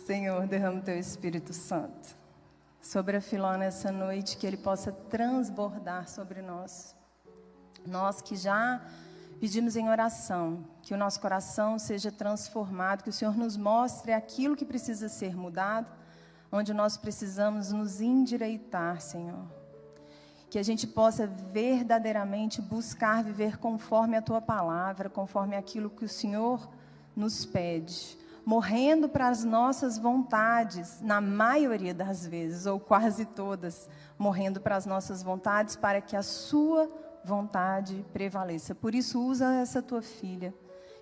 Senhor, derrama o Teu Espírito Santo sobre a Filó nessa noite, que ele possa transbordar sobre nós. Nós que já pedimos em oração, que o nosso coração seja transformado, que o Senhor nos mostre aquilo que precisa ser mudado, onde nós precisamos nos endireitar, Senhor. Que a gente possa verdadeiramente buscar viver conforme a Tua palavra, conforme aquilo que o Senhor nos pede, morrendo para as nossas vontades, na maioria das vezes, ou quase todas, morrendo para as nossas vontades, para que a Sua vontade prevaleça. Por isso, usa essa Tua filha,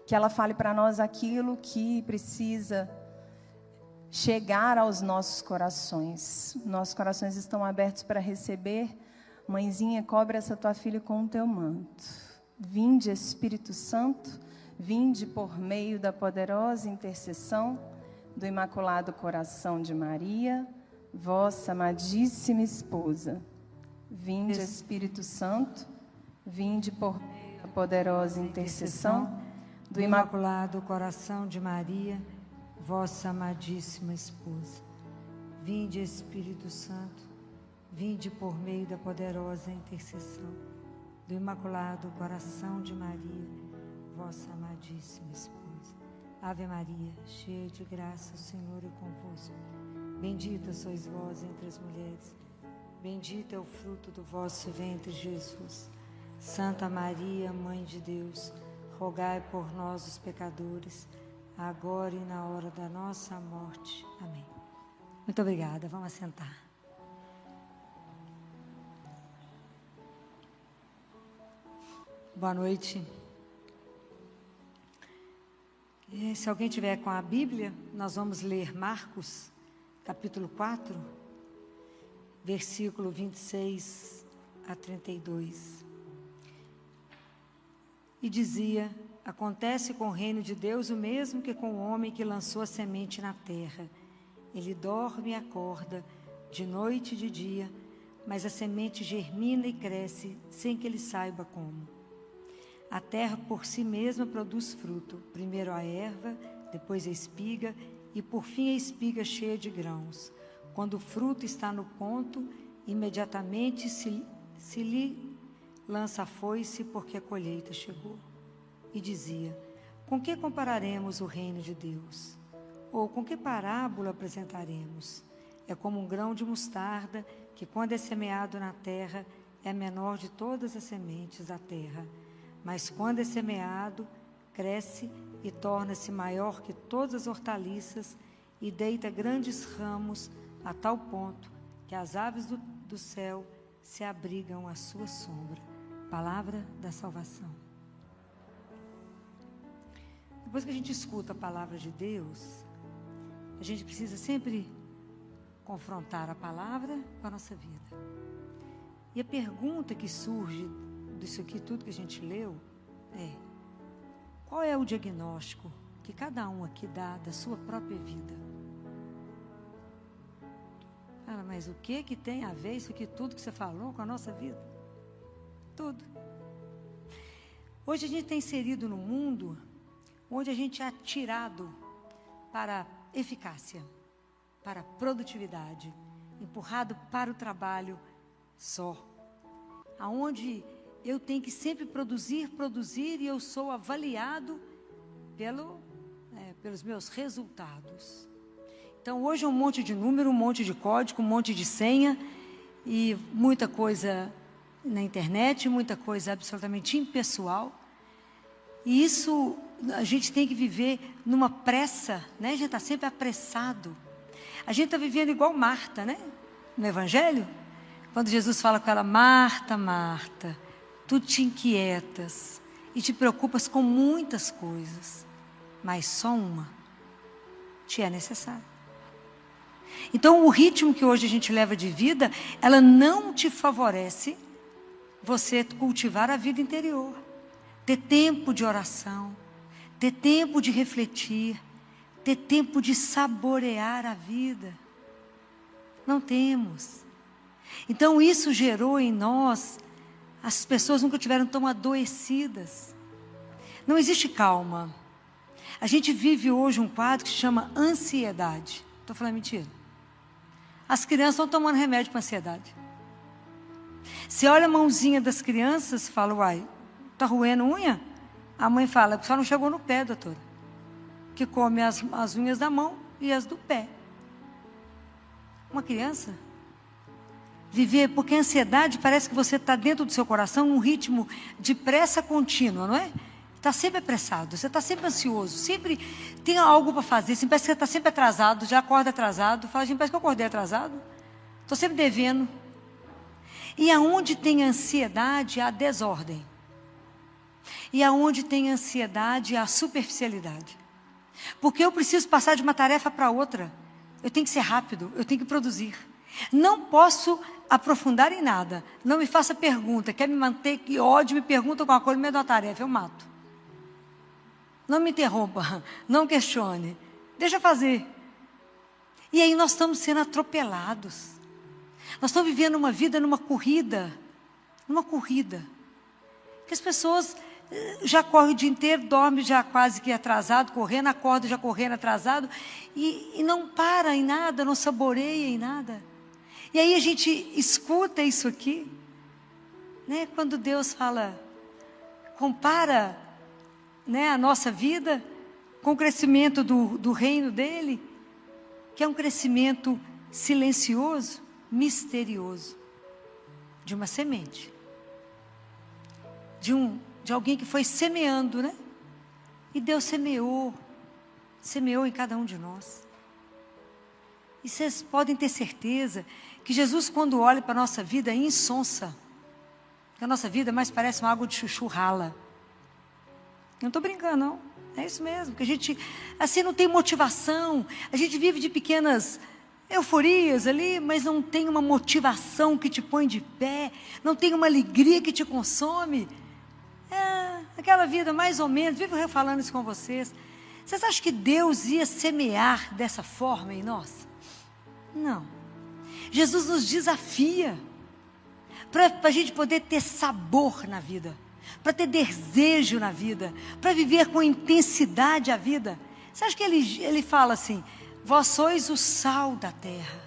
que ela fale para nós aquilo que precisa chegar aos nossos corações. Nossos corações estão abertos para receber. Mãezinha, cobre essa Tua filha com o Teu manto. Vinde, Espírito Santo, vinde por meio da poderosa intercessão do Imaculado Coração de Maria, vossa amadíssima esposa. Vinde, Espírito Santo, vinde por meio da poderosa intercessão do Imaculado Coração de Maria, vossa amadíssima esposa. Vinde, Espírito Santo, vinde por meio da poderosa intercessão do Imaculado Coração de Maria, vossa amadíssima esposa. Ave Maria, cheia de graça, o Senhor é convosco. Bendita sois vós entre as mulheres, bendito é o fruto do vosso ventre, Jesus. Santa Maria, Mãe de Deus, rogai por nós, os pecadores, agora e na hora da nossa morte. Amém. Muito obrigada. Vamos assentar. Boa noite. Se alguém tiver com a Bíblia, nós vamos ler Marcos, capítulo 4, versículo 26 a 32. E dizia: acontece com o reino de Deus o mesmo que com o homem que lançou a semente na terra. Ele dorme e acorda, de noite e de dia, mas a semente germina e cresce, sem que ele saiba como. A terra por si mesma produz fruto, primeiro a erva, depois a espiga, e por fim a espiga cheia de grãos. Quando o fruto está no ponto, imediatamente se lhe lança a foice, porque a colheita chegou. E dizia: com que compararemos o reino de Deus? Ou com que parábola apresentaremos? É como um grão de mostarda, que quando é semeado na terra, é a menor de todas as sementes da terra. Mas quando é semeado, cresce e torna-se maior que todas as hortaliças e deita grandes ramos, a tal ponto que as aves do céu se abrigam à sua sombra. Palavra da salvação. Depois que a gente escuta a palavra de Deus, a gente precisa sempre confrontar a palavra com a nossa vida. E a pergunta que surge disso aqui, tudo que a gente leu, é: qual é o diagnóstico que cada um aqui dá da sua própria vida? Fala, mas o que tem a ver isso aqui, tudo que você falou, com a nossa vida? Tudo. Hoje a gente está inserido num mundo onde a gente é atirado para eficácia, para produtividade, empurrado para o trabalho só, aonde eu tenho que sempre produzir, e eu sou avaliado pelos meus resultados. Então, hoje é um monte de número, um monte de código, um monte de senha, e muita coisa na internet, muita coisa absolutamente impessoal. E isso, a gente tem que viver numa pressa, né? A gente está sempre apressado. A gente está vivendo igual Marta, né? No Evangelho, quando Jesus fala com ela: Marta, Marta, tu te inquietas e te preocupas com muitas coisas, mas só uma te é necessária. Então, o ritmo que hoje a gente leva de vida, ela não te favorece você cultivar a vida interior, ter tempo de oração, ter tempo de refletir, ter tempo de saborear a vida. Não temos. Então, isso gerou em nós, as pessoas nunca tiveram tão adoecidas. Não existe calma. A gente vive hoje um quadro que se chama ansiedade. Estou falando mentira? As crianças estão tomando remédio para ansiedade. Você olha a mãozinha das crianças e fala, uai, está roendo unha? A mãe fala, só não chegou no pé, doutora. Que come as unhas da mão e as do pé. Uma criança viver, porque a ansiedade parece que você está dentro do seu coração num ritmo de pressa contínua, não é? Está sempre apressado, você está sempre ansioso, sempre tem algo para fazer, sempre parece que você está sempre atrasado, já acorda atrasado, fala, gente, parece que eu acordei atrasado, estou sempre devendo. E aonde tem ansiedade, há desordem. E aonde tem ansiedade, há superficialidade. Porque eu preciso passar de uma tarefa para outra, eu tenho que ser rápido, eu tenho que produzir. Não posso aprofundar em nada, não me faça pergunta, quer me manter, que ódio, me pergunta alguma coisa no meio de uma tarefa, eu mato. Não me interrompa, não questione, deixa eu fazer. E aí nós estamos sendo atropelados. Nós estamos vivendo uma vida numa corrida. Que as pessoas já correm o dia inteiro, dormem já quase que atrasado, correndo, acordam já correndo atrasado, e não para em nada, não saboreia em nada. E aí a gente escuta isso aqui, né? Quando Deus fala, compara, né, a nossa vida com o crescimento do reino dele, que é um crescimento silencioso, misterioso, de uma semente, de alguém que foi semeando, né? E Deus semeou em cada um de nós. E vocês podem ter certeza que Jesus, quando olha para a nossa vida, é insonsa, que a nossa vida mais parece uma água de chuchu rala. Não estou brincando, não. É isso mesmo, que a gente, assim, não tem motivação. A gente vive de pequenas euforias ali, mas não tem uma motivação que te põe de pé. Não tem uma alegria que te consome. É aquela vida mais ou menos, vivo eu falando isso com vocês. Vocês acham que Deus ia semear dessa forma em nós? Não. Jesus nos desafia para a gente poder ter sabor na vida, para ter desejo na vida, para viver com intensidade a vida. Você acha que ele fala assim, vós sois o sal da terra.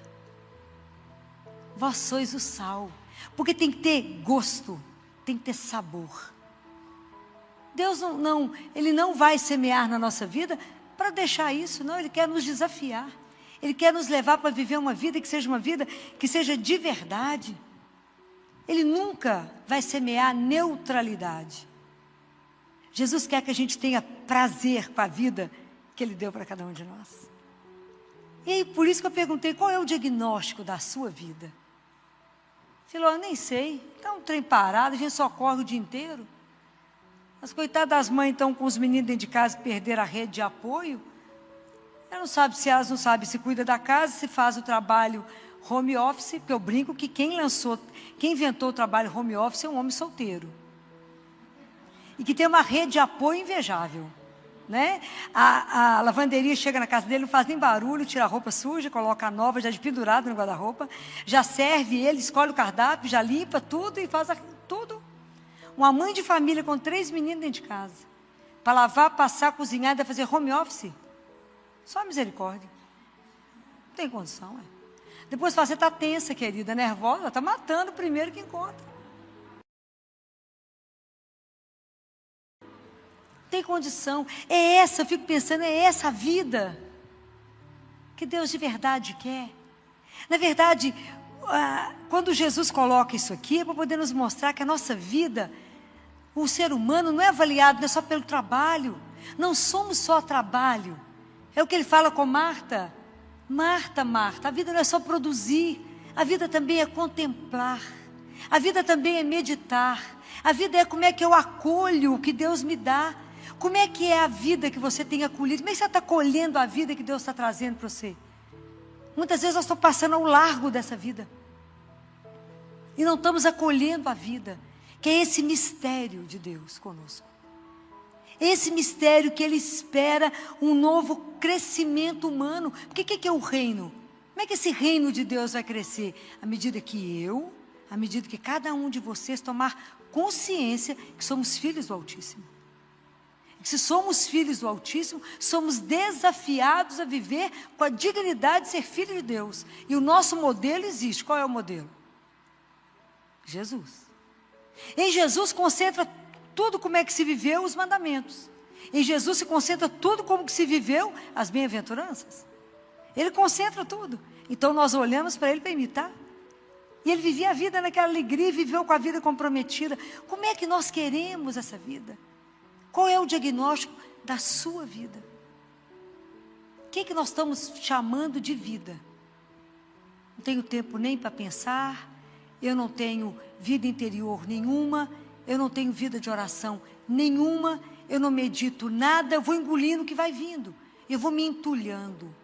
Vós sois o sal. Porque tem que ter gosto, tem que ter sabor. Deus Ele não vai semear na nossa vida para deixar isso, não. Ele quer nos desafiar. Ele quer nos levar para viver uma vida que seja uma vida que seja de verdade. Ele nunca vai semear neutralidade. Jesus quer que a gente tenha prazer com a vida que Ele deu para cada um de nós. E aí, por isso que eu perguntei, qual é o diagnóstico da sua vida? Falou, eu nem sei, está um trem parado, a gente só corre o dia inteiro. As coitadas das mães estão com os meninos dentro de casa que perderam a rede de apoio. Elas não sabem se cuida da casa, se faz o trabalho home office, porque eu brinco que quem inventou o trabalho home office é um homem solteiro. E que tem uma rede de apoio invejável. Né? A lavanderia chega na casa dele, não faz nem barulho, tira a roupa suja, coloca a nova já de pendurado no guarda-roupa, já serve ele, escolhe o cardápio, já limpa tudo e faz tudo. Uma mãe de família com 3 meninos dentro de casa, para lavar, passar, cozinhar, deve fazer home office. Só misericórdia. Não tem condição, é. Depois fala, você está tensa, querida, nervosa, está matando o primeiro que encontra. Tem condição. É essa, eu fico pensando, é essa a vida que Deus de verdade quer. Na verdade, quando Jesus coloca isso aqui, é para poder nos mostrar que a nossa vida, o ser humano não é avaliado, não é só pelo trabalho. Não somos só trabalho. É o que ele fala com Marta. Marta, a vida não é só produzir. A vida também é contemplar. A vida também é meditar. A vida é como é que eu acolho o que Deus me dá. Como é que é a vida que você tem acolhido? Como é que você está colhendo a vida que Deus está trazendo para você? Muitas vezes nós estamos passando ao largo dessa vida. E não estamos acolhendo a vida, que é esse mistério de Deus conosco. Esse mistério que Ele espera um novo crescimento humano. Porque o que é o reino? Como é que esse reino de Deus vai crescer? À medida que cada um de vocês tomar consciência que somos filhos do Altíssimo. Se somos filhos do Altíssimo, somos desafiados a viver com a dignidade de ser filho de Deus. E o nosso modelo existe. Qual é o modelo? Jesus. Em Jesus concentra tudo como é que se viveu os mandamentos. Em Jesus se concentra tudo como que se viveu as bem-aventuranças. Ele concentra tudo. Então nós olhamos para ele para imitar. E ele vivia a vida naquela alegria, viveu com a vida comprometida. Como é que nós queremos essa vida? Qual é o diagnóstico da sua vida? O que nós estamos chamando de vida? Não tenho tempo nem para pensar, eu não tenho vida interior nenhuma, eu não tenho vida de oração nenhuma, eu não medito nada, eu vou engolindo o que vai vindo, eu vou me entulhando,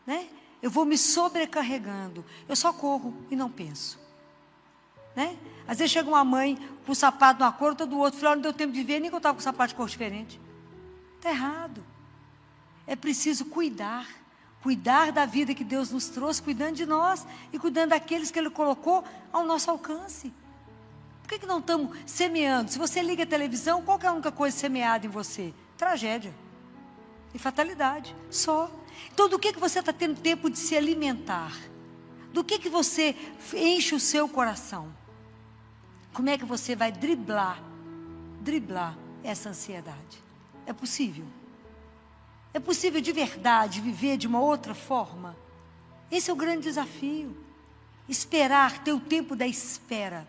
né? Eu vou me sobrecarregando, eu só corro e não penso, né? Às vezes chega uma mãe com o sapato de uma cor, outra do outro, fala, não deu tempo de ver, nem que eu estava com o sapato de cor diferente. Está errado. É preciso cuidar da vida que Deus nos trouxe, cuidando de nós e cuidando daqueles que Ele colocou ao nosso alcance. Por que não estamos semeando? Se você liga a televisão, qual que é a única coisa semeada em você? Tragédia e fatalidade, só. Então, do que você está tendo tempo de se alimentar? Do que você enche o seu coração? Como é que você vai driblar essa ansiedade? É possível? É possível de verdade viver de uma outra forma? Esse é o grande desafio. Esperar, ter o tempo da espera.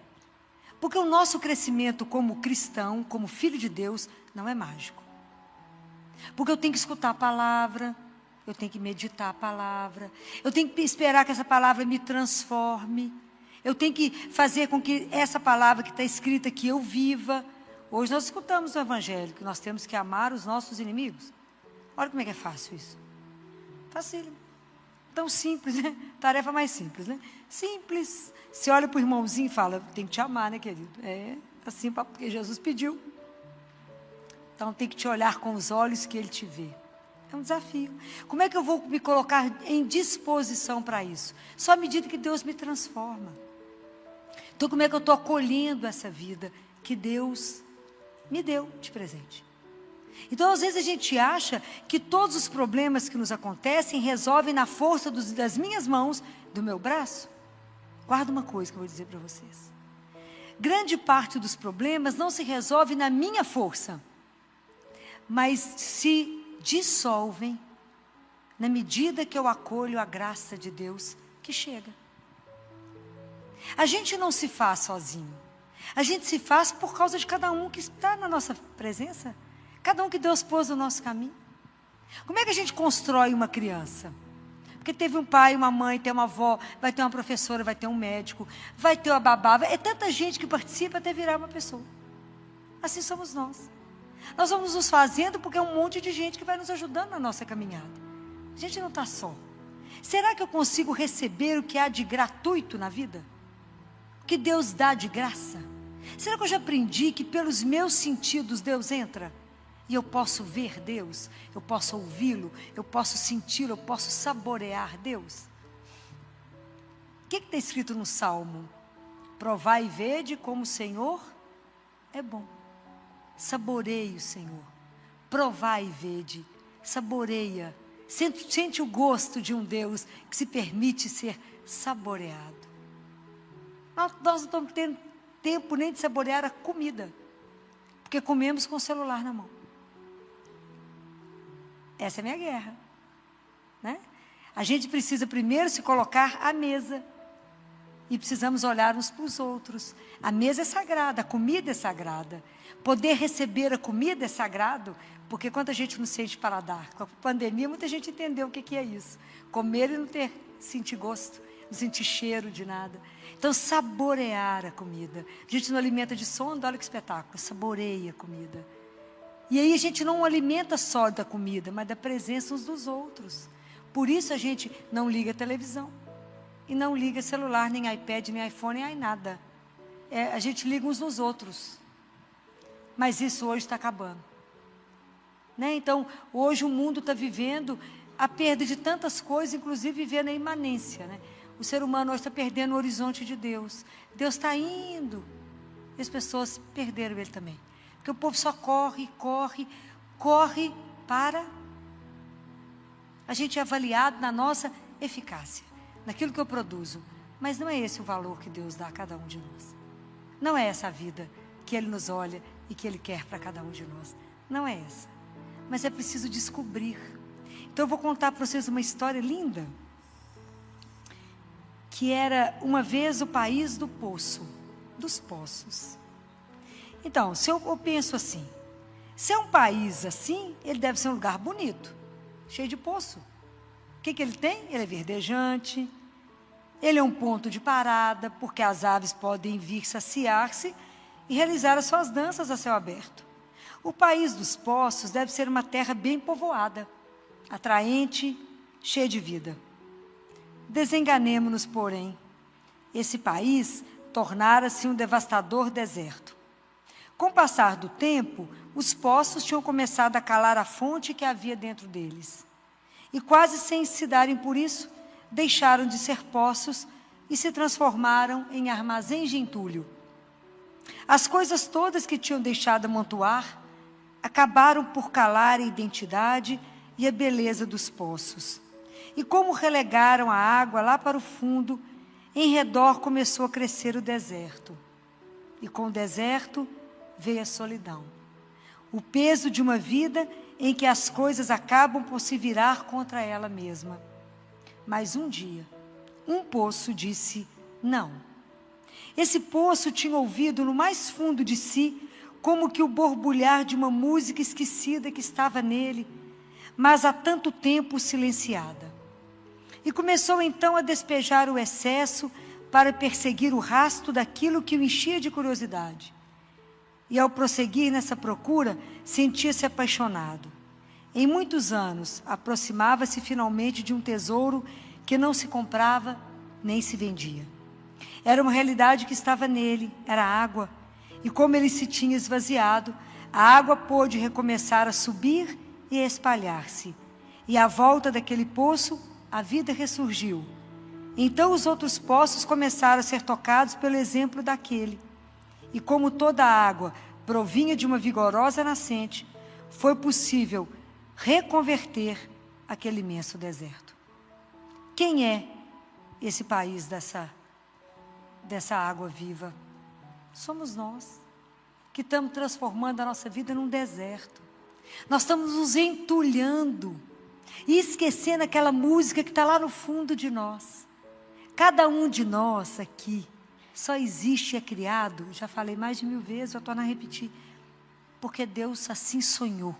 Porque o nosso crescimento como cristão, como filho de Deus, não é mágico. Porque eu tenho que escutar a palavra, eu tenho que meditar a palavra, eu tenho que esperar que essa palavra me transforme, eu tenho que fazer com que essa palavra que está escrita aqui eu viva. Hoje nós escutamos no Evangelho que nós temos que amar os nossos inimigos. Olha como é que é fácil isso. Facílimo. Tão simples, né? Tarefa mais simples, né? Simples. Você olha para o irmãozinho e fala, tem que te amar, né, querido? É assim, porque Jesus pediu. Então tem que te olhar com os olhos que Ele te vê. É um desafio. Como é que eu vou me colocar em disposição para isso? Só à medida que Deus me transforma. Então como é que eu estou acolhendo essa vida que Deus me deu de presente? Então, às vezes a gente acha que todos os problemas que nos acontecem resolvem na força das minhas mãos, do meu braço. Guarda uma coisa que eu vou dizer para vocês. Grande parte dos problemas não se resolve na minha força, mas se dissolvem na medida que eu acolho a graça de Deus que chega. A gente não se faz sozinho. A gente se faz por causa de cada um que está na nossa presença. Cada um que Deus pôs no nosso caminho. Como é que a gente constrói uma criança? Porque teve um pai, uma mãe, tem uma avó, vai ter uma professora, vai ter um médico, vai ter uma babá. É tanta gente que participa até virar uma pessoa. Assim somos nós. Nós vamos nos fazendo porque é um monte de gente que vai nos ajudando na nossa caminhada. A gente não está só. Será que eu consigo receber o que há de gratuito na vida? O que Deus dá de graça? Será que eu já aprendi que pelos meus sentidos Deus entra? E eu posso ver Deus, eu posso ouvi-lo, eu posso senti-lo, eu posso saborear Deus. O que está escrito no Salmo? Provai e vede como o Senhor é bom. Saboreie o Senhor. Provai e vede, saboreia. Sente o gosto de um Deus que se permite ser saboreado. Nós não estamos tendo tempo nem de saborear a comida, porque comemos com o celular na mão. Essa é a minha guerra, né? A gente precisa primeiro se colocar à mesa e precisamos olhar uns para os outros. A mesa é sagrada, a comida é sagrada. Poder receber a comida é sagrado, porque quando a gente não sente paladar, com a pandemia muita gente entendeu o que é isso. Comer e não sentir gosto, não sentir cheiro de nada. Então saborear a comida. A gente não alimenta de sono, olha que espetáculo, saboreia a comida. E aí a gente não alimenta só da comida, mas da presença uns dos outros. Por isso a gente não liga a televisão. E não liga celular, nem iPad, nem iPhone, nem nada. A gente liga uns nos outros. Mas isso hoje está acabando. Né? Então, hoje o mundo está vivendo a perda de tantas coisas, inclusive vivendo a imanência. Né? O ser humano hoje está perdendo o horizonte de Deus. Deus está indo. E as pessoas perderam Ele também. Porque o povo só corre, corre, corre para a gente é avaliado na nossa eficácia, naquilo que eu produzo. Mas não é esse o valor que Deus dá a cada um de nós. Não é essa a vida que Ele nos olha e que Ele quer para cada um de nós. Não é essa. Mas é preciso descobrir. Então eu vou contar para vocês uma história linda. Que era uma vez o país do poço, dos poços. Então, se eu penso assim, se é um país assim, ele deve ser um lugar bonito, cheio de poço. O que ele tem? Ele é verdejante, ele é um ponto de parada, porque as aves podem vir saciar-se e realizar as suas danças a céu aberto. O país dos poços deve ser uma terra bem povoada, atraente, cheia de vida. Desenganemo-nos, porém. Esse país tornara-se um devastador deserto. Com o passar do tempo, os poços tinham começado a calar a fonte que havia dentro deles. E quase sem se darem por isso, deixaram de ser poços e se transformaram em armazéns de entulho. As coisas todas que tinham deixado amontoar acabaram por calar a identidade e a beleza dos poços. E como relegaram a água lá para o fundo, em redor começou a crescer o deserto. E com o deserto veio a solidão. O peso de uma vida em que as coisas acabam por se virar contra ela mesma. Mas um dia, um poço disse não. Esse poço tinha ouvido no mais fundo de si, como que o borbulhar de uma música esquecida que estava nele, mas há tanto tempo silenciada. E começou então a despejar o excesso para perseguir o rastro daquilo que o enchia de curiosidade. E ao prosseguir nessa procura, sentia-se apaixonado. Em muitos anos, aproximava-se finalmente de um tesouro que não se comprava nem se vendia. Era uma realidade que estava nele, era água. E como ele se tinha esvaziado, a água pôde recomeçar a subir e a espalhar-se. E à volta daquele poço, a vida ressurgiu. Então os outros poços começaram a ser tocados pelo exemplo daquele. E como toda a água provinha de uma vigorosa nascente, foi possível reconverter aquele imenso deserto. Quem é esse país dessa água viva? Somos nós, que estamos transformando a nossa vida num deserto. Nós estamos nos entulhando e esquecendo aquela música que está lá no fundo de nós. Cada um de nós aqui só existe e é criado, já falei mais de 1000 vezes, vou tornar a repetir, porque Deus assim sonhou.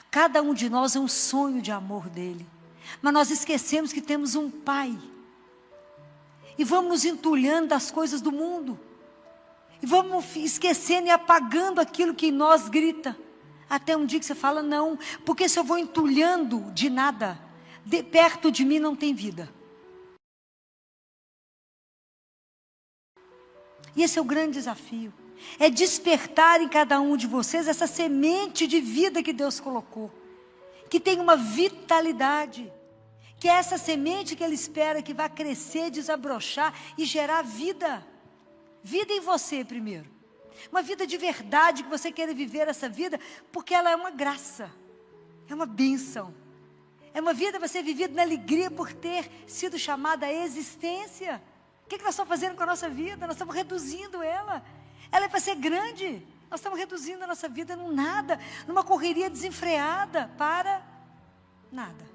Cada um de nós é um sonho de amor dele, mas nós esquecemos que temos um Pai, e vamos nos entulhando das coisas do mundo, e vamos esquecendo e apagando aquilo que em nós grita, até um dia que você fala, não, porque se eu vou entulhando de nada, perto de mim não tem vida. E esse é o grande desafio, é despertar em cada um de vocês essa semente de vida que Deus colocou, que tem uma vitalidade, que é essa semente que Ele espera que vá crescer, desabrochar e gerar vida. Vida em você primeiro, uma vida de verdade, que você queira viver essa vida, porque ela é uma graça, é uma bênção, é uma vida você vivida na alegria por ter sido chamada à existência. O que nós estamos fazendo com a nossa vida? Nós estamos reduzindo ela. Ela é para ser grande. Nós estamos reduzindo a nossa vida num nada, numa correria desenfreada para nada.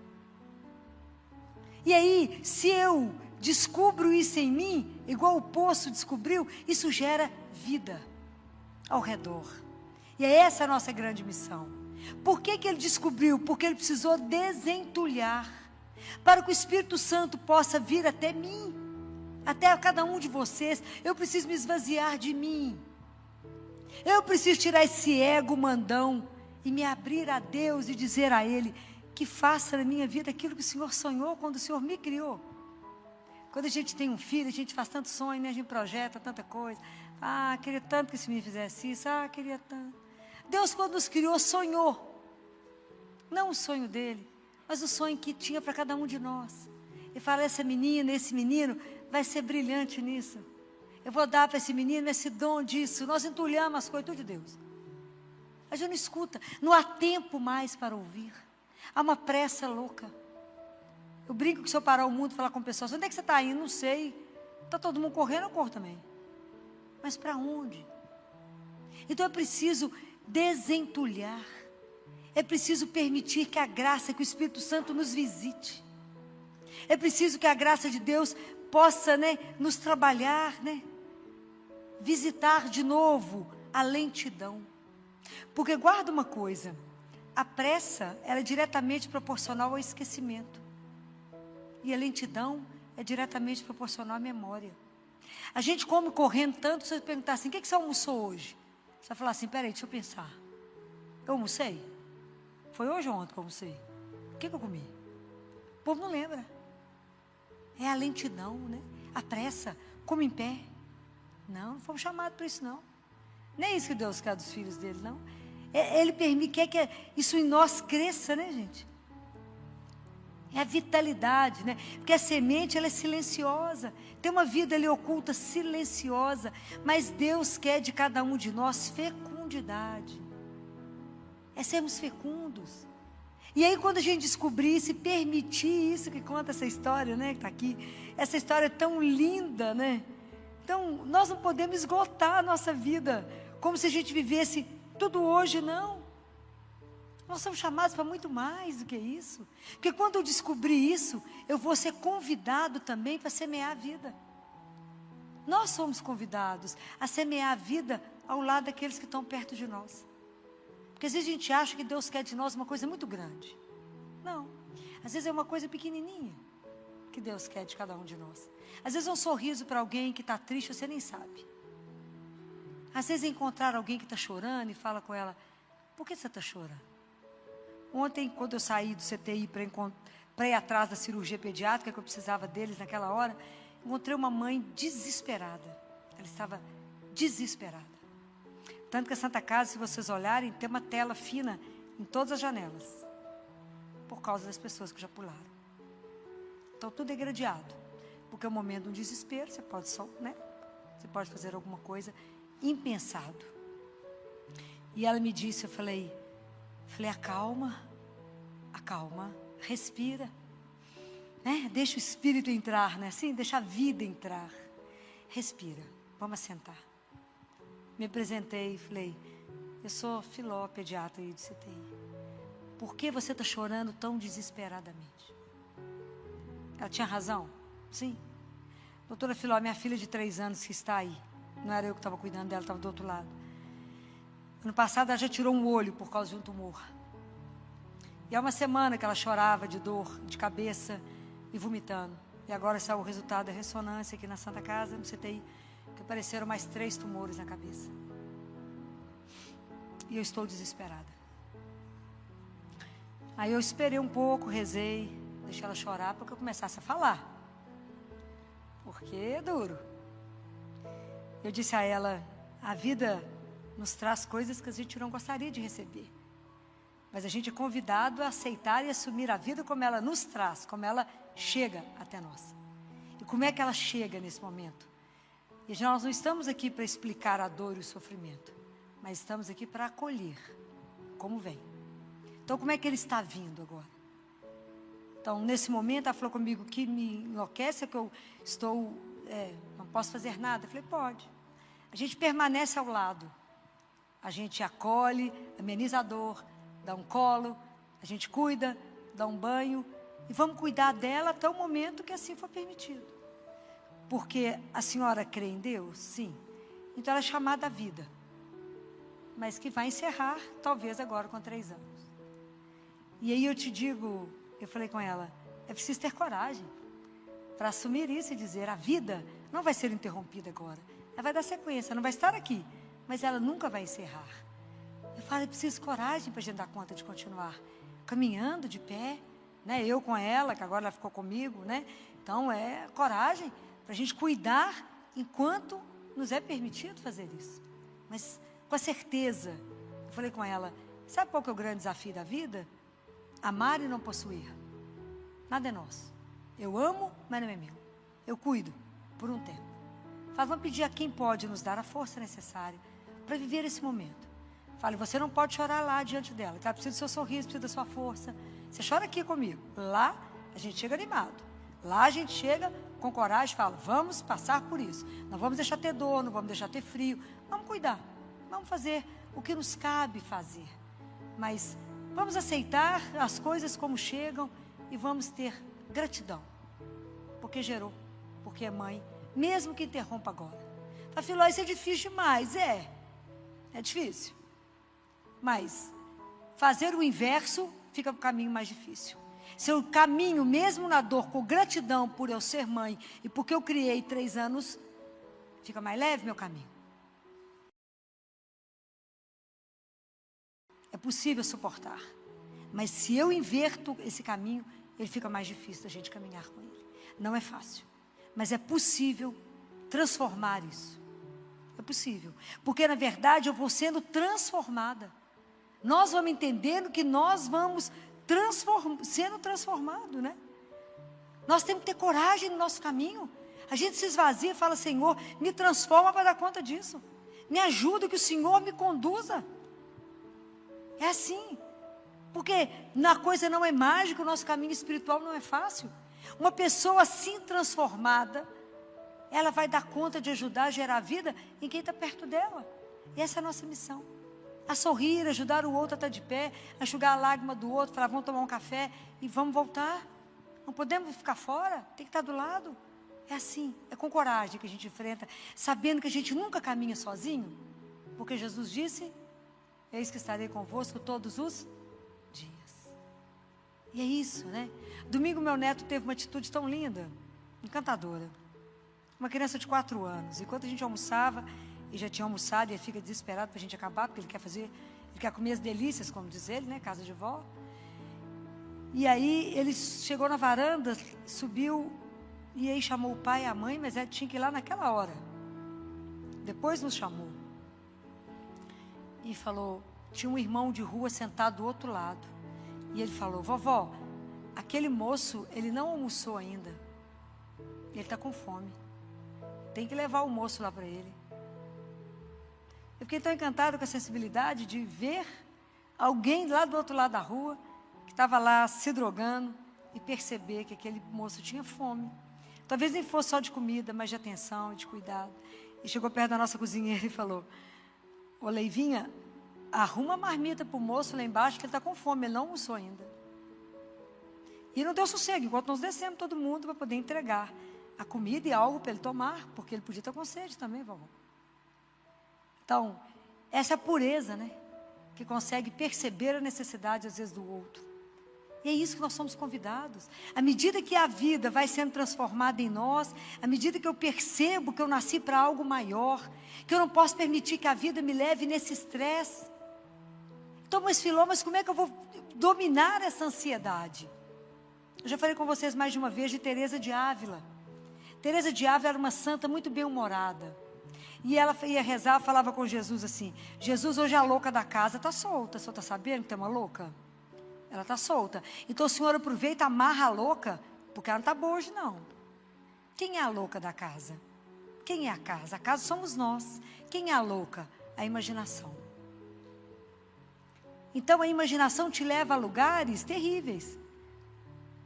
E aí, se eu descubro isso em mim, igual o poço descobriu, isso gera vida ao redor. E é essa a nossa grande missão. Por que ele descobriu? Porque ele precisou desentulhar, para que o Espírito Santo possa vir até mim, até a cada um de vocês. Eu preciso me esvaziar de mim. Eu preciso tirar esse ego mandão e me abrir a Deus e dizer a Ele que faça na minha vida aquilo que o Senhor sonhou quando o Senhor me criou. Quando a gente tem um filho, a gente faz tanto sonho, né? A gente projeta tanta coisa. Ah, queria tanto que esse menino fizesse isso. Ah, queria tanto. Deus, quando nos criou, sonhou. Não o sonho dele, mas o sonho que tinha para cada um de nós. E fala, essa menina, esse menino vai ser brilhante nisso. Eu vou dar para esse menino esse dom disso. Nós entulhamos as coisas tudo de Deus. A gente não escuta. Não há tempo mais para ouvir. Há uma pressa louca. Eu brinco que se eu parar o mundo e falar com pessoas, onde é que você está indo? Não sei. Está todo mundo correndo, eu corro também. Mas para onde? Então é preciso desentulhar. É preciso permitir que a graça, que o Espírito Santo nos visite. É preciso que a graça de Deus possa, nos trabalhar, visitar de novo a lentidão. Porque guarda uma coisa, a pressa ela é diretamente proporcional ao esquecimento. E a lentidão é diretamente proporcional à memória. A gente come correndo tanto, se você perguntar assim, o que você almoçou hoje? Você vai falar assim, peraí, deixa eu pensar. Eu almocei? Foi hoje ou ontem que eu almocei? O que eu comi? O povo não lembra. É a lentidão, a pressa, come em pé. Não fomos chamados para isso não. Nem é isso que Deus quer dos filhos dele, não. Ele quer que isso em nós cresça, gente? É a vitalidade, Porque a semente, ela é silenciosa. Tem uma vida ali oculta, silenciosa. Mas Deus quer de cada um de nós fecundidade. É sermos fecundos. E aí quando a gente descobrir isso e permitir isso, que conta essa história, que está aqui. Essa história tão linda, Então, nós não podemos esgotar a nossa vida como se a gente vivesse tudo hoje, não. Nós somos chamados para muito mais do que isso. Porque quando eu descobrir isso, eu vou ser convidado também para semear a vida. Nós somos convidados a semear a vida ao lado daqueles que estão perto de nós. Porque às vezes a gente acha que Deus quer de nós uma coisa muito grande. Não. Às vezes é uma coisa pequenininha que Deus quer de cada um de nós. Às vezes é um sorriso para alguém que está triste, você nem sabe. Às vezes é encontrar alguém que está chorando e fala com ela, por que você está chorando? Ontem, quando eu saí do CTI para ir atrás da cirurgia pediátrica, que eu precisava deles naquela hora, encontrei uma mãe desesperada. Ela estava desesperada. Tanto que a Santa Casa, se vocês olharem, tem uma tela fina em todas as janelas. Por causa das pessoas que já pularam. Então, tudo é gradeado. Porque é um momento de um desespero, você pode você pode fazer alguma coisa impensado. E ela me disse, eu falei, acalma, respira, deixa o Espírito entrar, assim, deixa a vida entrar, respira, vamos sentar. Me apresentei e falei, eu sou Filó, pediatra aí de CTI, por que você está chorando tão desesperadamente? Ela tinha razão? Sim. Doutora Filó, minha filha de 3 anos que está aí, não era eu que estava cuidando dela, estava do outro lado. Ano passado ela já tirou um olho por causa de um tumor. E há uma semana que ela chorava de dor, de cabeça e vomitando. E agora saiu o resultado da ressonância aqui na Santa Casa, no CTI, que apareceram mais 3 tumores na cabeça. E eu estou desesperada. Aí eu esperei um pouco, rezei, deixei ela chorar para que eu começasse a falar. Porque é duro. Eu disse a ela, a vida nos traz coisas que a gente não gostaria de receber. Mas a gente é convidado a aceitar e assumir a vida como ela nos traz, como ela chega até nós. E como é que ela chega nesse momento? E nós não estamos aqui para explicar a dor e o sofrimento, mas estamos aqui para acolher, como vem. Então, como é que ele está vindo agora? Então, nesse momento, ela falou comigo que me enlouquece, que eu estou, não posso fazer nada. Eu falei, pode. A gente permanece ao lado. A gente acolhe, ameniza a dor, dá um colo, a gente cuida, dá um banho. E vamos cuidar dela até o momento que assim for permitido. Porque a senhora crê em Deus? Sim. Então ela é chamada à vida. Mas que vai encerrar, talvez agora com 3 anos. E aí eu te digo, eu falei com ela, é preciso ter coragem para assumir isso e dizer, a vida não vai ser interrompida agora. Ela vai dar sequência, não vai estar aqui, mas ela nunca vai encerrar. Eu falo, é preciso coragem para a gente dar conta de continuar caminhando de pé, eu com ela, que agora ela ficou comigo, Então é coragem para a gente cuidar enquanto nos é permitido fazer isso. Mas com a certeza, eu falei com ela, sabe qual que é o grande desafio da vida? Amar e não possuir. Nada é nosso. Eu amo, mas não é meu. Eu cuido por um tempo. Vamos pedir a quem pode nos dar a força necessária para viver esse momento. Fale, você não pode chorar lá diante dela. Ela precisa do seu sorriso, precisa da sua força. Você chora aqui comigo. Lá, a gente chega animado. Lá a gente chega com coragem e fala, vamos passar por isso. Não vamos deixar ter dor, não vamos deixar ter frio. Vamos cuidar. Vamos fazer o que nos cabe fazer. Mas vamos aceitar as coisas como chegam e vamos ter gratidão. Porque gerou, porque é mãe, mesmo que interrompa agora. Fala, Filó, isso é difícil demais. É difícil. Mas fazer o inverso fica o caminho mais difícil. Se eu caminho, mesmo na dor, com gratidão por eu ser mãe e porque eu criei 3 anos, fica mais leve meu caminho. É possível suportar. Mas se eu inverto esse caminho, ele fica mais difícil da gente caminhar com ele. Não é fácil. Mas é possível transformar isso. É possível. Porque, na verdade, eu vou sendo transformada. Nós vamos entendendo que nós vamos sendo transformados, né? Nós temos que ter coragem no nosso caminho. A gente se esvazia e fala, Senhor, me transforma para dar conta disso. Me ajuda, que o Senhor me conduza. É assim. Porque na coisa não é mágica, o nosso caminho espiritual não é fácil. Uma pessoa assim transformada, ela vai dar conta de ajudar a gerar vida em quem está perto dela. E essa é a nossa missão. A sorrir, ajudar o outro a estar de pé, a enxugar a lágrima do outro, falar, vamos tomar um café e vamos voltar. Não podemos ficar fora, tem que estar do lado. É assim, é com coragem que a gente enfrenta, sabendo que a gente nunca caminha sozinho. Porque Jesus disse, eis que estarei convosco todos os dias. E é isso, né? Domingo meu neto teve uma atitude tão linda, encantadora. Uma criança de 4 anos. Enquanto a gente almoçava, e já tinha almoçado, e ele fica desesperado para a gente acabar, porque ele quer comer as delícias, como diz ele, né? Casa de vó. E aí ele chegou na varanda, subiu, e aí chamou o pai e a mãe, mas ele tinha que ir lá naquela hora. Depois nos chamou. E falou, tinha um irmão de rua sentado do outro lado. E ele falou, vovó, aquele moço, ele não almoçou ainda. Ele está com fome. Tem que levar o almoço lá para ele. Eu fiquei tão encantado com a sensibilidade de ver alguém lá do outro lado da rua, que estava lá se drogando, e perceber que aquele moço tinha fome. Talvez nem fosse só de comida, mas de atenção, de cuidado. E chegou perto da nossa cozinheira e falou, ô Leivinha, arruma a marmita para o moço lá embaixo, que ele está com fome, ele não almoçou ainda. E não deu sossego, enquanto nós descemos todo mundo para poder entregar a comida e algo para ele tomar, porque ele podia estar com sede também, vovó. Então, essa é a pureza, né? Que consegue perceber a necessidade, às vezes, do outro. E é isso que nós somos convidados. À medida que a vida vai sendo transformada em nós, à medida que eu percebo que eu nasci para algo maior, que eu não posso permitir que a vida me leve nesse estresse. Então, mas Filó, mas como é que eu vou dominar essa ansiedade? Eu já falei com vocês mais de uma vez de Teresa de Ávila. Teresa de Ávila era uma santa muito bem-humorada. E ela ia rezar, falava com Jesus assim, Jesus, hoje a louca da casa está solta, o senhor está sabendo que tem uma louca? Ela está solta. Então o senhor aproveita, amarra a louca, porque ela não está boa hoje não. Quem é a louca da casa? Quem é a casa? A casa somos nós. Quem é a louca? A imaginação. Então a imaginação te leva a lugares terríveis.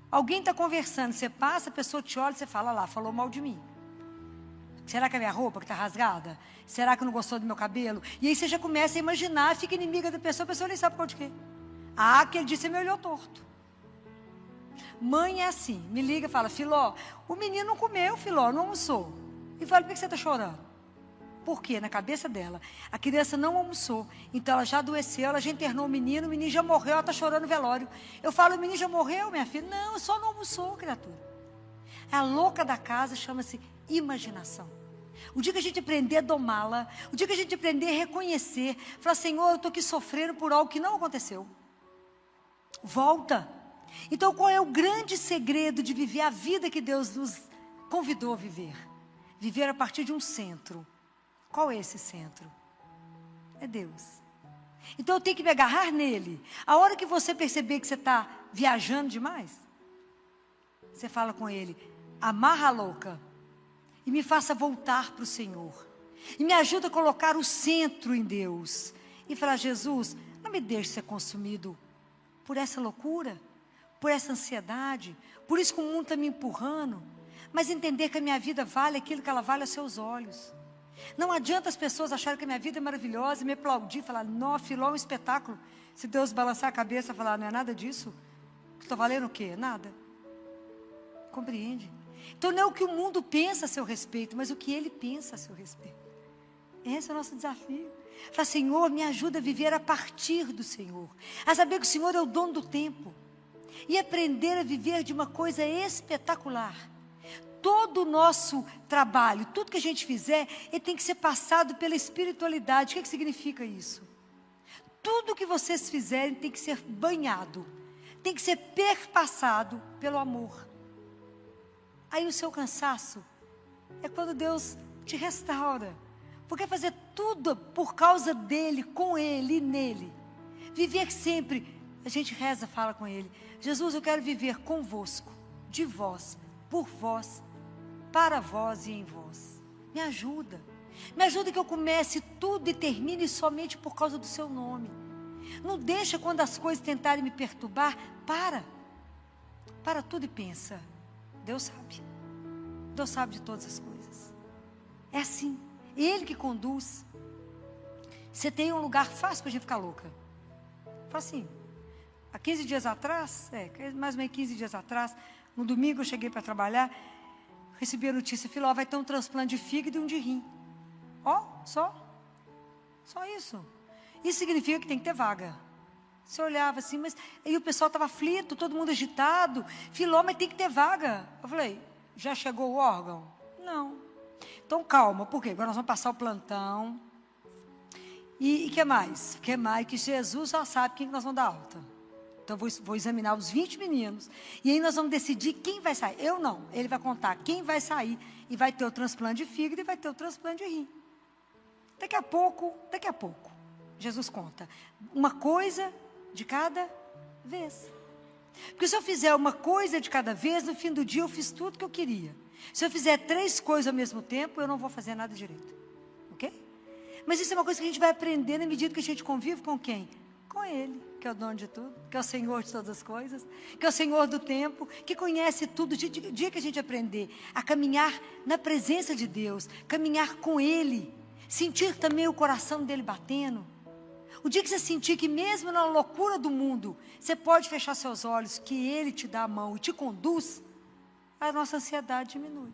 Alguém está conversando, você passa, a pessoa te olha e você fala, lá, falou mal de mim. Será que é a minha roupa que está rasgada? Será que não gostou do meu cabelo? E aí você já começa a imaginar, fica inimiga da pessoa, a pessoa nem sabe por causa de quê. Ah, aquele dia você me olhou torto. Mãe é assim, me liga e fala, Filó, o menino não comeu, Filó, não almoçou. E fala, por que você está chorando? Por quê? Na cabeça dela, a criança não almoçou, então ela já adoeceu, ela já internou o menino já morreu, ela está chorando no velório. Eu falo, o menino já morreu, minha filha? Não, só não almoçou, criatura. A louca da casa chama-se imaginação. O dia que a gente aprender a domá-la, o dia que a gente aprender a reconhecer, falar, Senhor, eu estou aqui sofrendo por algo que não aconteceu. Volta. Então, qual é o grande segredo de viver a vida que Deus nos convidou a viver? Viver a partir de um centro. Qual é esse centro? É Deus. Então, eu tenho que me agarrar nele. A hora que você perceber que você está viajando demais, você fala com ele, amarra a louca e me faça voltar para o Senhor. E me ajuda a colocar o centro em Deus. e falar: Jesus, não me deixe ser consumido por essa loucura, por essa ansiedade, por isso que o mundo está me empurrando, mas entender que a minha vida vale aquilo que ela vale aos seus olhos. Não adianta as pessoas acharem que a minha vida é maravilhosa e me aplaudir, falar: não, Filó é um espetáculo. Se Deus balançar a cabeça e falar: não é nada disso, estou valendo o quê? Nada. Compreende? Então não é o que o mundo pensa a seu respeito, mas o que ele pensa a seu respeito. Esse é o nosso desafio. Fala: Senhor, me ajuda a viver a partir do Senhor, a saber que o Senhor é o dono do tempo, e aprender a viver de uma coisa espetacular. Todo o nosso trabalho, tudo que a gente fizer, ele tem que ser passado pela espiritualidade. O que significa isso? Tudo que vocês fizerem tem que ser banhado, tem que ser perpassado pelo amor. Aí o seu cansaço é quando Deus te restaura, porque fazer tudo por causa dEle, com Ele e nele. Viver sempre, a gente reza, fala com Ele: Jesus, eu quero viver convosco, de vós, por vós, para vós e em vós. Me ajuda que eu comece tudo e termine somente por causa do seu nome. Não deixa quando as coisas tentarem me perturbar. Para tudo e pensa: Deus sabe de todas as coisas. É assim, Ele que conduz. Você tem um lugar fácil para a gente ficar louca. Fala assim: há 15 dias atrás, mais ou menos 15 dias atrás, no domingo eu cheguei para trabalhar, recebi a notícia: Filó, vai ter um transplante de fígado e um de rim. Só isso. Isso significa que tem que ter vaga. Você olhava assim, mas aí o pessoal estava aflito, todo mundo agitado. Filó, mas tem que ter vaga. Eu falei: já chegou o órgão? Não. Então calma, por quê? Agora nós vamos passar o plantão. E que mais? Que Jesus já sabe quem que nós vamos dar alta. Então eu vou examinar os 20 meninos. E aí nós vamos decidir quem vai sair. Eu não. Ele vai contar quem vai sair. E vai ter o transplante de fígado e vai ter o transplante de rim. Daqui a pouco, Jesus conta. Uma coisa de cada vez. Porque se eu fizer uma coisa de cada vez, no fim do dia eu fiz tudo que eu queria. Se eu fizer 3 coisas ao mesmo tempo, eu não vou fazer nada direito. Ok? Mas isso é uma coisa que a gente vai aprender na medida que a gente convive com quem? Com Ele, que é o dono de tudo, que é o Senhor de todas as coisas, que é o Senhor do tempo, que conhece tudo. O dia que a gente aprender a caminhar na presença de Deus, caminhar com Ele, sentir também o coração dEle batendo. O dia que você sentir que mesmo na loucura do mundo, você pode fechar seus olhos, que Ele te dá a mão e te conduz, a nossa ansiedade diminui.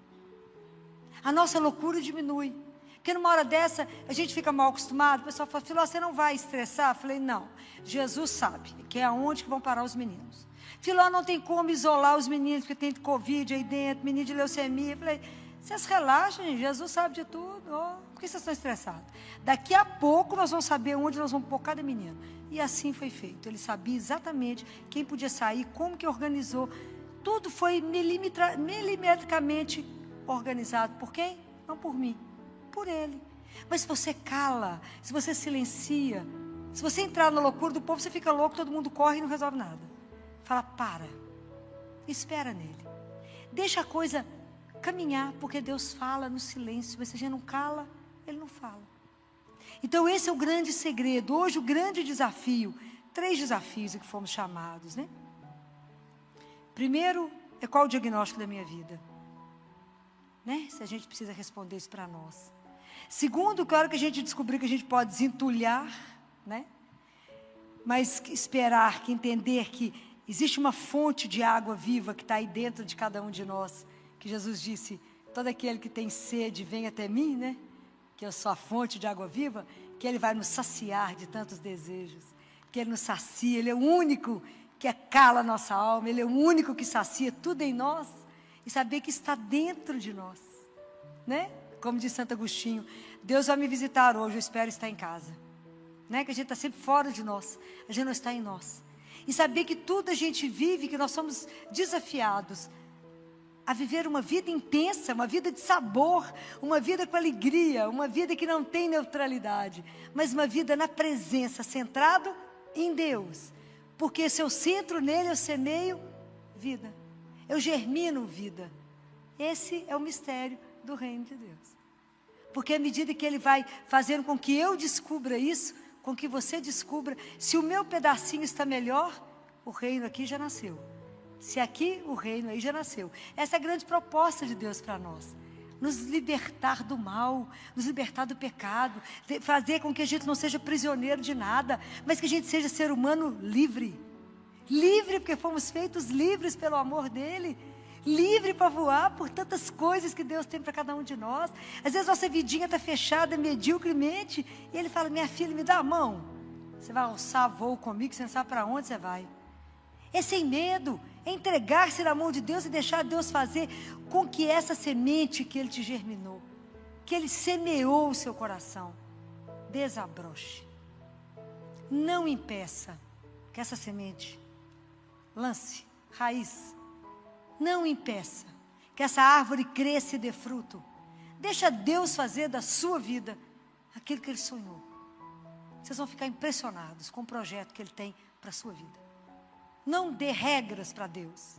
A nossa loucura diminui. Porque numa hora dessa, a gente fica mal acostumado, o pessoal fala: Filó, você não vai estressar? Eu falei: não, Jesus sabe, que é aonde que vão parar os meninos. Filó, não tem como isolar os meninos, porque tem Covid aí dentro, menino de leucemia. Eu falei: vocês relaxem, gente, Jesus sabe de tudo. Por que vocês estão estressados? Daqui a pouco nós vamos saber onde nós vamos pôr cada menino. E assim foi feito. Ele sabia exatamente quem podia sair, como que organizou. Tudo foi milimetricamente organizado. Por quem? Não por mim, por Ele. Mas se você cala, se você silencia, se você entrar na loucura do povo, você fica louco, todo mundo corre e não resolve nada. Fala: para, espera nele, deixa a coisa caminhar, porque Deus fala no silêncio, mas se a gente não cala, Ele não fala. Então esse é o grande segredo. Hoje o grande desafio, 3 desafios que fomos chamados, né? Primeiro, é qual o diagnóstico da minha vida? Né? Se a gente precisa responder isso para nós. Segundo, claro que a gente descobriu que a gente pode desentulhar, né? Mas esperar, que entender que existe uma fonte de água viva que está aí dentro de cada um de nós, que Jesus disse: todo aquele que tem sede, vem até mim, né? Que eu sou a fonte de água viva, que Ele vai nos saciar de tantos desejos, que Ele nos sacia. Ele é o único que cala a nossa alma, Ele é o único que sacia tudo em nós, e saber que está dentro de nós, né? Como diz Santo Agostinho: Deus vai me visitar hoje, eu espero estar em casa, né? Que a gente está sempre fora de nós, a gente não está em nós. E saber que tudo a gente vive, que nós somos desafiados a viver uma vida intensa, uma vida de sabor, uma vida com alegria, uma vida que não tem neutralidade, mas uma vida na presença, centrado em Deus. Porque se eu centro nele, eu semeio vida, eu germino vida. Esse é o mistério do reino de Deus. Porque à medida que Ele vai fazendo com que eu descubra isso, com que você descubra se o meu pedacinho está melhor, o reino aqui já nasceu. Se aqui, o reino aí já nasceu. Essa é a grande proposta de Deus para nós. Nos libertar do mal, nos libertar do pecado, fazer com que a gente não seja prisioneiro de nada, mas que a gente seja ser humano livre. Livre porque fomos feitos livres pelo amor dele. Livre para voar por tantas coisas que Deus tem para cada um de nós. Às vezes nossa vidinha está fechada mediocremente, e ele fala: minha filha, me dá a mão. Você vai alçar voo comigo, você não sabe para onde você vai. É sem medo, é entregar-se na mão de Deus e deixar Deus fazer com que essa semente que Ele te germinou, que Ele semeou o seu coração, desabroche. Não impeça que essa semente lance raiz. Não impeça que essa árvore cresça e dê fruto. Deixa Deus fazer da sua vida aquilo que Ele sonhou. Vocês vão ficar impressionados com o projeto que Ele tem para a sua vida. Não dê regras para Deus.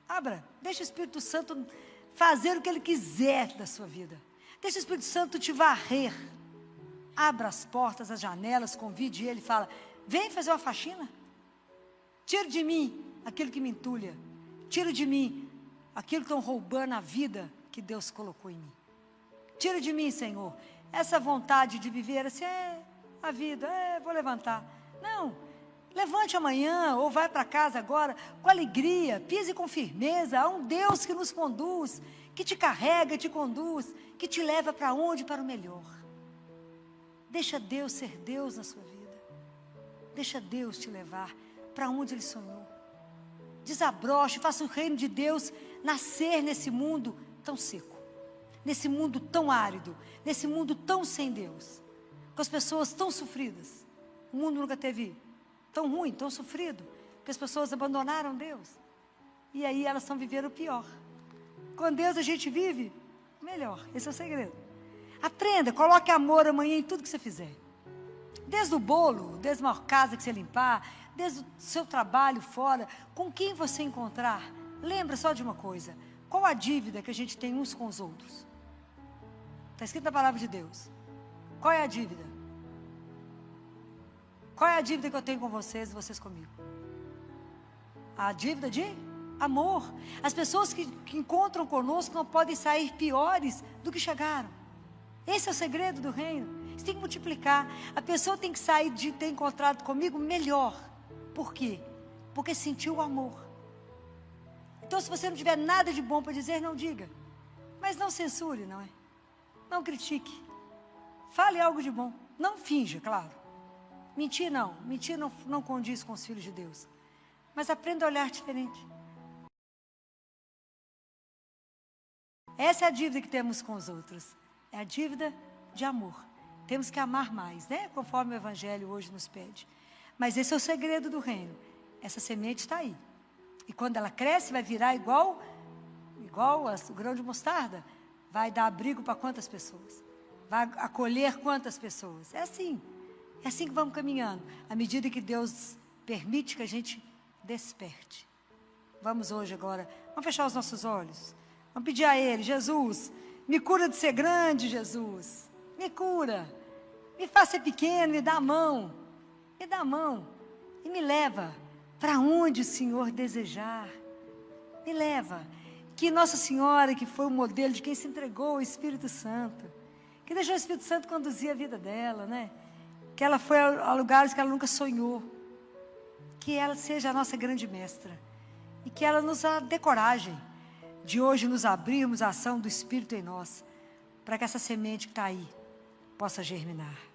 Abra, deixa o Espírito Santo fazer o que Ele quiser da sua vida. Deixa o Espírito Santo te varrer. Abra as portas, as janelas, convide Ele e fala: vem fazer uma faxina. Tira de mim aquilo que me entulha. Tira de mim aquilo que estão roubando a vida que Deus colocou em mim. Tira de mim, Senhor, essa vontade de viver assim, a vida, vou levantar. Não, levante amanhã ou vai para casa agora com alegria, pise com firmeza. Há um Deus que nos conduz, que te carrega, te conduz, que te leva para onde? Para o melhor. Deixa Deus ser Deus na sua vida. Deixa Deus te levar para onde Ele sonhou. Desabroche, faça o reino de Deus nascer nesse mundo tão seco, nesse mundo tão árido, nesse mundo tão sem Deus, com as pessoas tão sofridas. O mundo nunca teve tão ruim, tão sofrido, porque as pessoas abandonaram Deus. E aí elas estão vivendo o pior. Com Deus a gente vive melhor. Esse é o segredo. Aprenda, coloque amor amanhã em tudo que você fizer. Desde o bolo, desde uma casa que você limpar, desde o seu trabalho fora, com quem você encontrar. Lembra só de uma coisa: qual a dívida que a gente tem uns com os outros? Está escrito na palavra de Deus. Qual é a dívida? Qual é a dívida que eu tenho com vocês e vocês comigo? A dívida de amor. As pessoas que encontram conosco não podem sair piores do que chegaram. Esse é o segredo do reino. Você tem que multiplicar. A pessoa tem que sair de ter encontrado comigo melhor. Por quê? Porque sentiu o amor. Então, se você não tiver nada de bom para dizer, não diga. Mas não censure, não é? Não critique. Fale algo de bom. Não finja, claro. Mentir não. Mentir não condiz com os filhos de Deus. Mas aprenda a olhar diferente. Essa é a dívida que temos com os outros. É a dívida de amor. Temos que amar mais, né? Conforme o Evangelho hoje nos pede. Mas esse é o segredo do reino. Essa semente está aí. E quando ela cresce, vai virar igual o grão de mostarda. Vai dar abrigo para quantas pessoas? Vai acolher quantas pessoas? É assim. É assim que vamos caminhando. À medida que Deus permite que a gente desperte. Vamos hoje agora. Vamos fechar os nossos olhos. Vamos pedir a Ele: Jesus, me cura de ser grande, Jesus. Me cura. Me faça ser pequeno, me dá a mão. Me dá a mão e me leva para onde o Senhor desejar. Me leva. Que Nossa Senhora, que foi o modelo de quem se entregou ao Espírito Santo, que deixou o Espírito Santo conduzir a vida dela, né? Que ela foi a lugares que ela nunca sonhou. Que ela seja a nossa grande mestra. E que ela nos dê coragem de hoje nos abrirmos à ação do Espírito em nós, para que essa semente que está aí possa germinar.